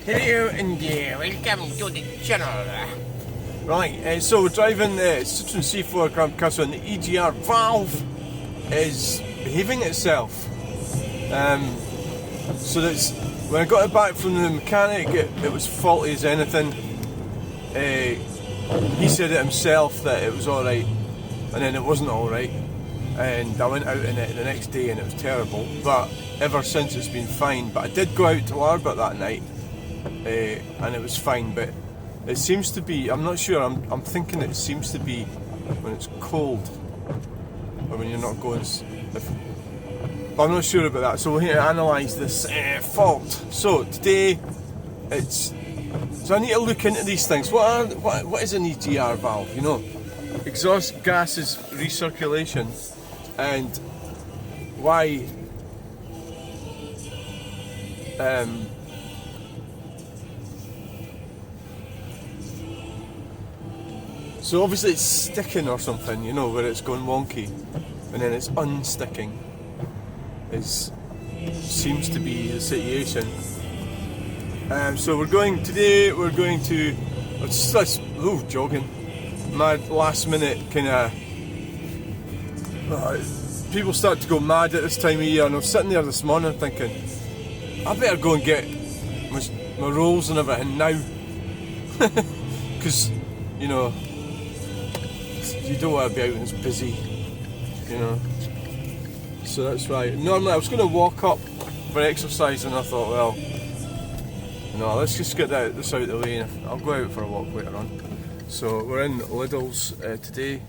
Hello and welcome to the channel. Right, so we're driving the Citroen C4 Grand Castle and the EGR valve is behaving itself. So that's when I got it back from the mechanic, it was faulty as anything. He said it himself that it was alright, and then it wasn't alright. And I went out in it the next day and it was terrible. But ever since it's been fine. But I did go out to Roundabout that night. And it was fine, but it seems to be, I'm not sure, I'm thinking it seems to be when it's cold or when you're not going, but I'm not sure about that. So we're here to analyse this fault. So today so I need to look into these things. What is an EGR valve? You know, exhaust gases recirculation, and why so obviously it's sticking or something, you know, where it's going wonky, and then it's unsticking. Seems to be the situation. So we're going to jogging. My last minute kind of people start to go mad at this time of year, and I was sitting there this morning thinking, I better go and get my rolls and everything now, because you know. You don't want to be out when it's busy, you know. So that's right. Normally I was going to walk up for exercise, and I thought, well, no, let's just get this out of the way, and I'll go out for a walk later on. So we're in Lidl's today.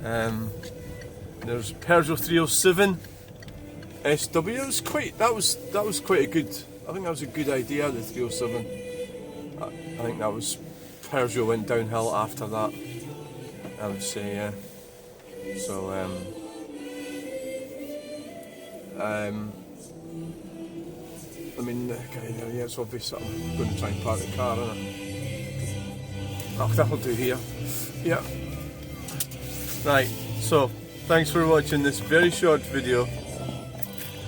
There's Peugeot 307 SW. That was quite a good. I think that was a good idea. The 307. I think that was Peugeot went downhill after that, I would say, yeah. So, I mean, yeah, it's obvious that I'm going to try and park the car, isn't it? Oh, that'll do here. Yeah. Right, so, thanks for watching this very short video.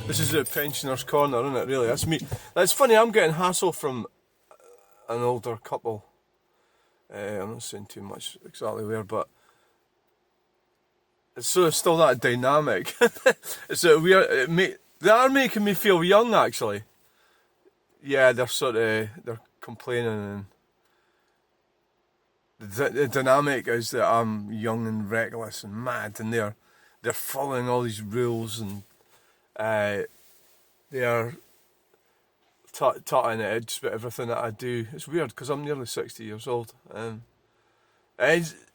This is a pensioner's corner, isn't it, really? That's me. That's funny, I'm getting hassle from an older couple. I'm not saying too much exactly where, but it's sort of still that dynamic. It's a weird. They are making me feel young, actually. Yeah, they're complaining, and the dynamic is that I'm young and reckless and mad, and they're following all these rules, and they are tutting at just about everything that I do. It's weird because I'm nearly 60 years old.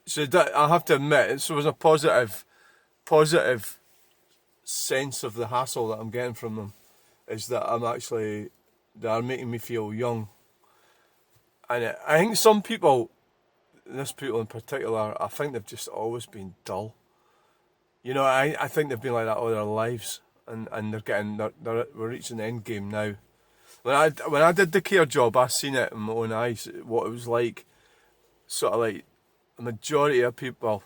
So I have to admit, it was a positive sense of the hassle that I'm getting from them, is that they are making me feel young. And I think some people, this people in particular, I think they've just always been dull. You know, I think they've been like that all their lives, and we're reaching the end game now. When I did the care job, I seen it in my own eyes, what it was like. Sort of like a majority of people,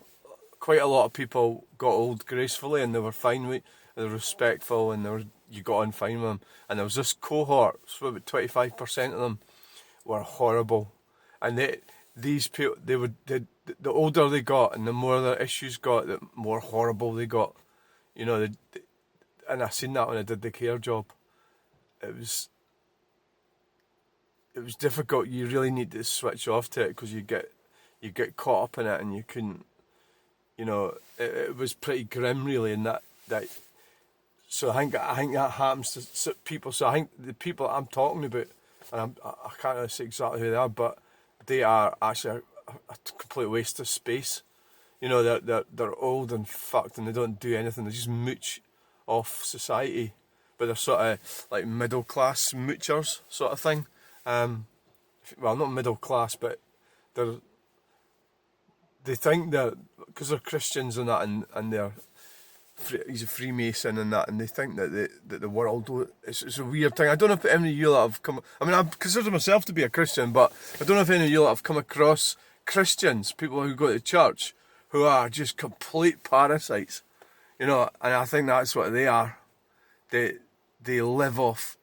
quite a lot of people got old gracefully, and they were fine with, they were respectful, and you got on fine with them. And there was this cohort, so about 25% of them were horrible. And these people, the older they got, and the more their issues got, the more horrible they got. You know, and I seen that when I did the care job. It was difficult. You really need to switch off to it, because you get caught up in it, and you couldn't. You know, it was pretty grim, really, in that. So I think that happens to people. So I think the people I'm talking about, and I can't really say exactly who they are, but they are actually a complete waste of space. You know, they're old and fucked, and they don't do anything. They just mooch off society, but they're sort of like middle class moochers, sort of thing. Well, not middle class, but they think that because they're Christians and that, and he's a Freemason and that, and they think that the world, it's a weird thing. I don't know if any of you lot have come. I mean, I consider myself to be a Christian, but I don't know if any of you lot have come across Christians, people who go to church, who are just complete parasites. You know, and I think that's what they are. They live off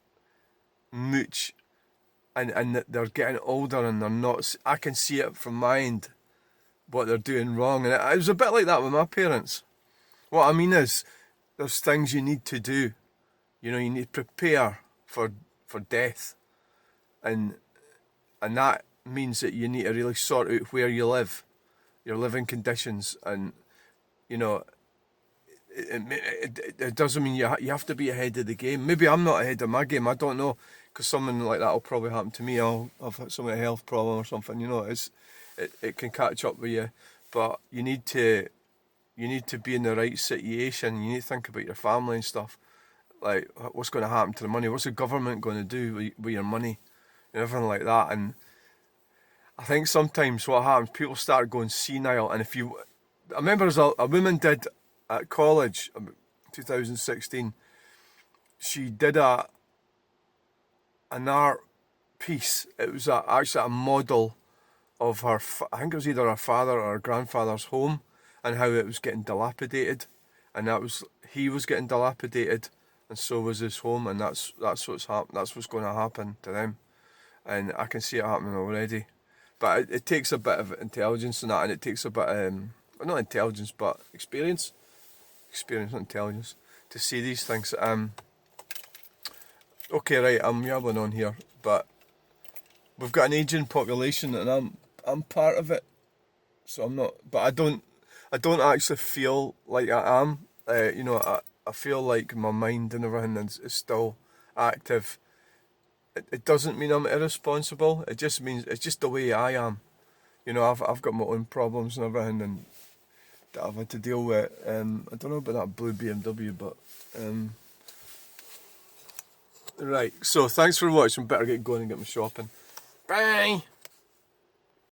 mooch and they're getting older and they're not. I can see it from my end what they're doing wrong, and it was a bit like that with my parents. What I mean is, there's things you need to do. You know, you need to prepare for death, and that means that you need to really sort out where you live, your living conditions, and you know, it doesn't mean you have to be ahead of the game. Maybe I'm not ahead of my game. I don't know, because something like that will probably happen to me. I'll have some health problem or something. You know, it can catch up with you, but you need to be in the right situation. You need to think about your family and stuff. Like, what's going to happen to the money? What's the government going to do with your money and everything like that? And I think sometimes what happens, people start going senile. And I remember as a woman did at college, 2016, she did an art piece. It was actually a model of her, I think it was either her father or her grandfather's home, and how it was getting dilapidated, and he was getting dilapidated, and so was his home, and that's what's going to happen to them, and I can see it happening already. But it takes a bit of intelligence in that, and it takes a bit not intelligence but experience, not intelligence, to see these things. Okay, right, I'm yabbling on here, but we've got an ageing population, and I'm part of it, so I'm not. But I don't actually feel like I am. You know, I feel like my mind and everything is still active. It doesn't mean I'm irresponsible. It just means it's just the way I am. You know, I've got my own problems and everything, and that I've had to deal with. I don't know about that blue BMW, but right. So thanks for watching. Better get going and get my shopping. Bye.